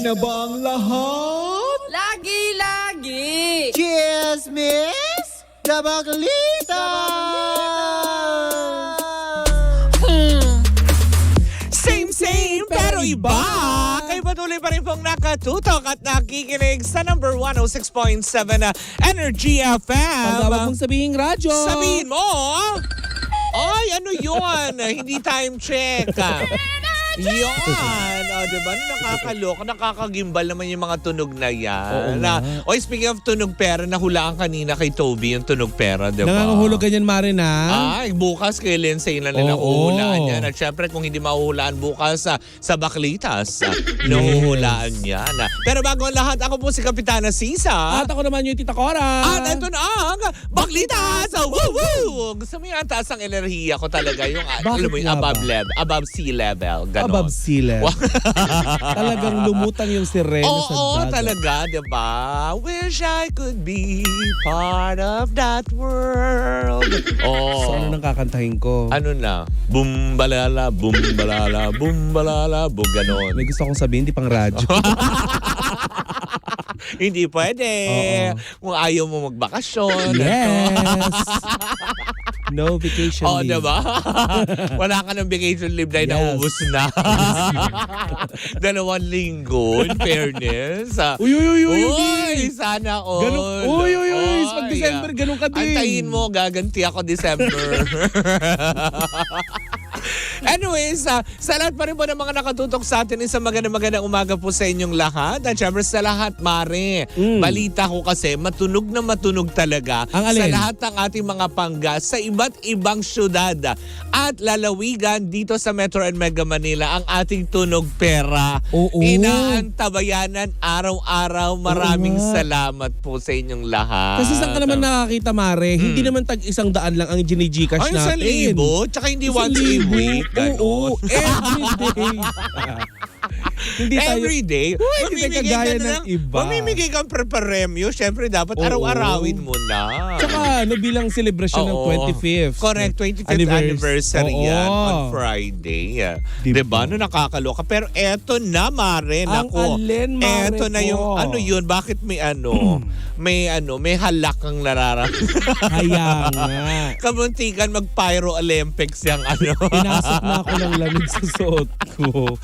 na ba ang lahat? Lagi-lagi! Cheers, miss! Dabaglita! Same pero iba! Kayo patuloy pa rin pong nakatutok at nakikinig sa number 106.7 na Energy FM. Pagkawag mong sabihin radyo. Sabihin mo, ay ano yun? Hindi time check. Yun. Diba? Nakakaloka, nakakagimbal naman yung mga tunog na yan. Speaking of tunog pera, nahulaan kanina kay Toby yung tunog pera, diba? Nangangahulog ganyan, Mare, na? Ay, bukas kay Lindsay na nila uhulaan yan. At syempre, kung hindi mahuhulaan bukas sa Baklitas, nahuhulaan yan. Pero bago ang lahat, ako po si Kapitana Sisa. At ako naman yung Tita Cora. At ito na ang Baklitas! Woo! Gusto mo yung taas ang enerhiya ko talaga. Yung, alam mo yung above sea level. Ganon. Above sea level. Talagang lumutang yung sirena sa dagat. Oo, talaga, diba? Wish I could be part of that world. So ano nang kakantahin ko? Ano na? Bumbalala, bumbalala, bumbalala, ganon. May gusto akong sabihin, di pang radyo. Hindi pwede. Kung ayaw mo magbakasyon. Yes. No vacation leave. Diba? Wala ka ng vacation leave dahil naubos na. 2 linggo, in fairness. Uy, sana all. Pag December, ganun ka din. Antayin mo, gaganti ako December. Anyways, sa lahat pa rin po ng mga nakatutok sa atin, isang magandang umaga po sa inyong lahat. At syempre sa lahat, Mare, balita ko kasi matunog na matunog talaga sa lahat ng ating mga pangga sa iba't ibang syudad at lalawigan dito sa Metro and Mega Manila ang ating tunog pera. Inaantabayanan araw-araw. Maraming salamat po sa inyong lahat. Kasi saan ka naman nakakita, Mare? Hindi naman tag-100 lang ang Gcash natin. Ay, 1,000. Tsaka hindi once a week. Oo, everyday. Hindi tayo, everyday. Mamimigay kagaya ng iba. Mamimigay kang preparemyo. Siyempre, dapat araw-arawin mo na. Tsaka, bilang celebration ng 25th. Correct, 25th anniversary yan on Friday. Diba? No, nakakaloka. Pero eto na, Mare. Ang alin, Mare, eto na yung, ano yun, bakit may may halak ang nararamdaman. Kaya nga. Kabuntikan mag-Pyro Olympics yung Pinasok na ako ng lamig sa suot ko.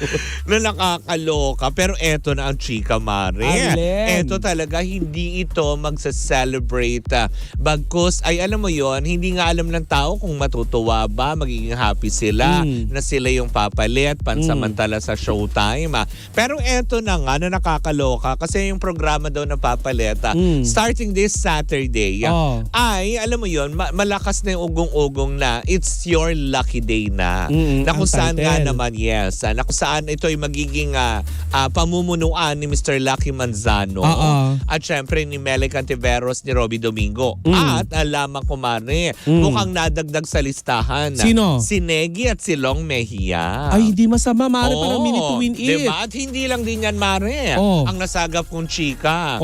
Na nakakaloka. Pero eto na ang chika, Mare. Alin? Eto talaga, hindi ito magsa-celebrate. Bagkus, ay alam mo yon, hindi nga alam ng tao kung matutuwa ba, magiging happy sila, na sila yung papalit, pansamantala sa showtime. Pero eto na nga, na nakakaloka, kasi yung programa daw na papalit, starting this Saturday, ay, alam mo yon, malakas na yung ugong-ugong na it's your lucky day na. Na kung saan nga naman, na kung saan ito ay magiging pamumunuan ni Mr. Lucky Manzano. At syempre ni Melek Antiveros, ni Robby Domingo. At lamang kumare, mukhang nadagdag sa listahan. Sino? Si Negi at si Long Mejia. Ay, hindi masama, Mare, para minute to win it. Diba? At hindi lang din yan, Mare. Ang nasagap kong chika.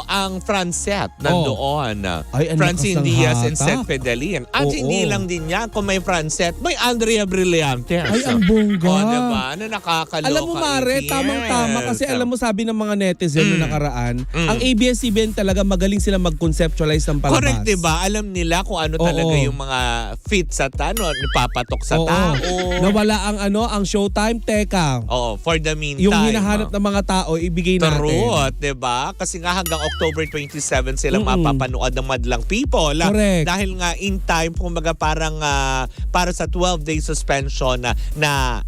Ang Francet nandoon. Francine Diaz and Seth Pedalin. At hindi lang din yan, kung may Francet, may Andrea Brillantes. Ay, ang bongga. Diba? Ano nakakaloka. Alam mo, Mare, tamang-tama. Kasi alam mo, sabi ng mga netizen noong nakaraan, ang ABS-CBN talaga magaling sila mag-conceptualize ng palabas. Correct, diba? Alam nila kung ano talaga yung mga fit sa papatok sa tao. Nawala ang showtime, teka. For the meantime. Yung hinahanap ng mga tao, ibigay natin. Truth, diba? Kasi nga hanggang October 27 silang mapapanood ng madlang people. Correct. Dahil nga in time, kumbaga parang para sa 12-day suspension na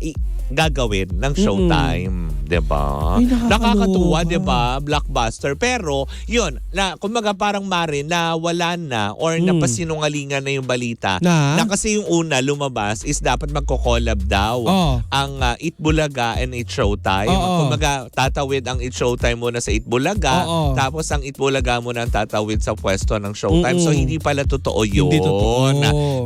gagawin ng showtime. Diba? Ay, nakakatuwa, diba? Blockbuster. Pero, yun, kumbaga parang Mare, na wala na or napasinungalingan na yung balita. Na kasi yung una lumabas is dapat magko-collab daw ang Itbulaga and It Showtime. Kumbaga, tatawid ang It Showtime muna sa Itbulaga, tapos ang Itbulaga muna ang tatawid sa pwesto ng Showtime. So, hindi pala totoo yun. Hindi totoo.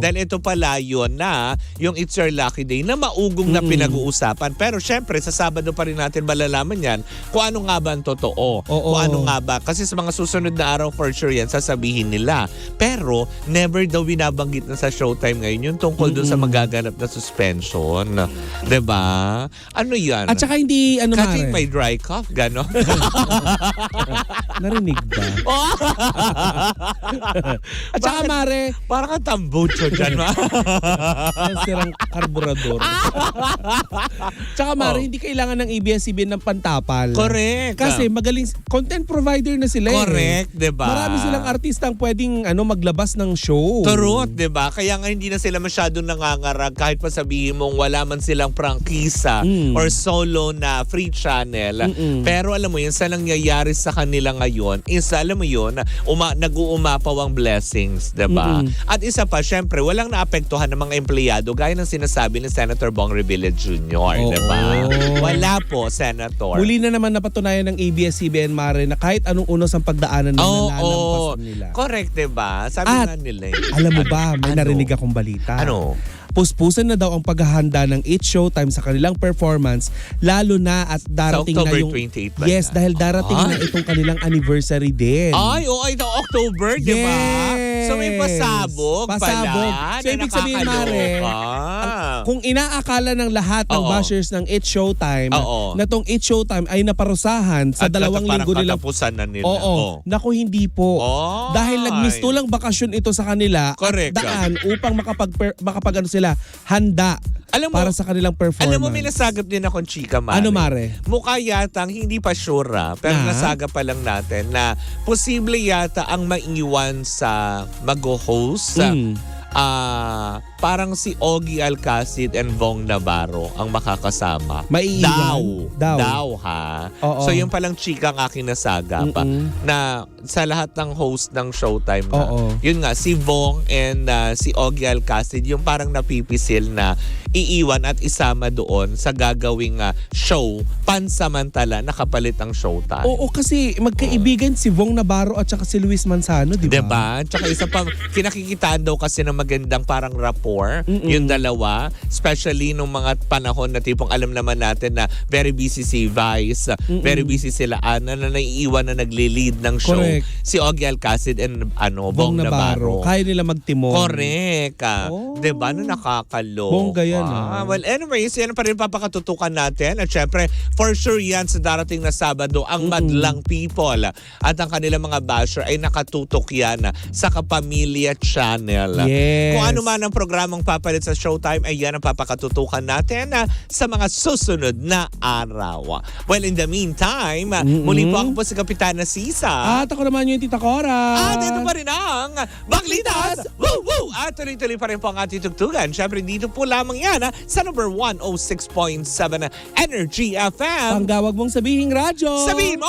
Dahil ito pala yun na yung It's Your Lucky Day na maugong na pinag-uusapan usapan. Pero syempre, sa Sabado pa rin natin malalaman yan kung ano nga ba ang totoo. Oo. Kung ano nga ba. Kasi sa mga susunod na araw for sure yan, sasabihin nila. Pero never daw binabanggit na sa Showtime ngayon yung tungkol dun sa magaganap na suspension. 'Di ba? Ano yan? At saka hindi, Kating Mare, may dry cough, gano'n? narinig ba? At saka, Mare, Parang kang tambucho dyan, ma. ang sirang karburador. Tsaka, Mare, hindi kailangan ng ABS-CBN ng pantapal. Correct. Kasi magaling, content provider na sila Correct, eh. 'di ba? Marami silang artistang pwedeng maglabas ng show. Truth, 'di ba? Kaya nga hindi na sila masyadong nangangarag kahit pa sabihin mong wala man silang prangkisa or solo na free channel. Pero alam mo yun, sa nangyayari sa kanila ngayon, isa alam mo yun, nag-uumapaw ang blessings, 'di ba? At isa pa, syempre, walang naapektuhan ng mga empleyado gaya ng sinasabi ni Senator Bong Revilla Jr., 'di ba? Wala po, Senator. Muli na naman napatunayan ng ABS-CBN, Mare, na kahit anong unos ang pagdaanan na nalalampasan nila. Correct, 'di ba? Sabi At, nga nila. Alam mo ba, may narinig akong balita. Ano? Puspusan na daw ang paghahanda ng It's Showtime sa kanilang performance, lalo na at darating October na yung 28 ba yes, yan? dahil darating na itong kanilang anniversary din. Ay, oo, ito October, di ba? So may pasabog Pasabog. pala. So, ibig sabihin, Mare, kung inaakala ng lahat ng Oo. bashers ng It's Showtime Oo. na tong It's Showtime ay naparusahan sa 2 linggo nilang katapusan na nila. Oo. Naku, hindi po. Ay. Dahil nagmistulang bakasyon ito sa kanila Correct. at daan upang makapag sila handa Alam mo, para sa kanilang performance. Alam mo, may nasagap din akong chika, Mare. Ano, Mare? Mukha yatang, hindi pa sure, pero Na? nasagap pa lang natin na posible yata ang maiwan sa mag-host. Parang si Ogie Alcacid and Vong Navarro ang makakasama. Maiiwan? Daw, ha? Oo. So yung palang chika ang aking nasagap na sa lahat ng host ng Showtime na, Oo. yun nga, si Vong and si Ogie Alcacid, yung parang napipisil na iiwan at isama doon sa gagawing show pansamantala nakapalit ang Showtime. Oo, kasi magkaibigan si Vong Navarro at saka si Luis Manzano, di ba? Diba? Tsaka isa pang kinakikitaan daw kasi ng magandang parang rapport, yung dalawa, especially nung mga panahon na tipong alam naman natin na very busy si Vice, very busy sila Ana na naiiwan na nagli-lead ng show. Correct. Si Ogie Alcacid and Bong Navarro. Kaya nila magtimon. Correct. Oh. Diba? No, nakakaloka. Bongga yan, Well, anyways, yan pa rin papakatutukan natin. At syempre, for sure yan sa darating na Sabado, ang Madlang People at ang kanilang mga basher ay nakatutok yan sa Kapamilya Channel. Yes. Kung ano man ang programang papalit sa Showtime, ay yan ang papakatutukan natin sa mga susunod na araw. Well, in the meantime, muli po ako po si Kapitana Sisa. At ako naman yung Tita Cora. At ito pa rin ang Baglitas! Woo! Woo! At tuloy-tuloy pa rin po ang ating tugtugan. Siyempre, dito po lamang yan sa number 106.7 Energy FM. Panggawag mong sabihing radyo. Sabihin mo!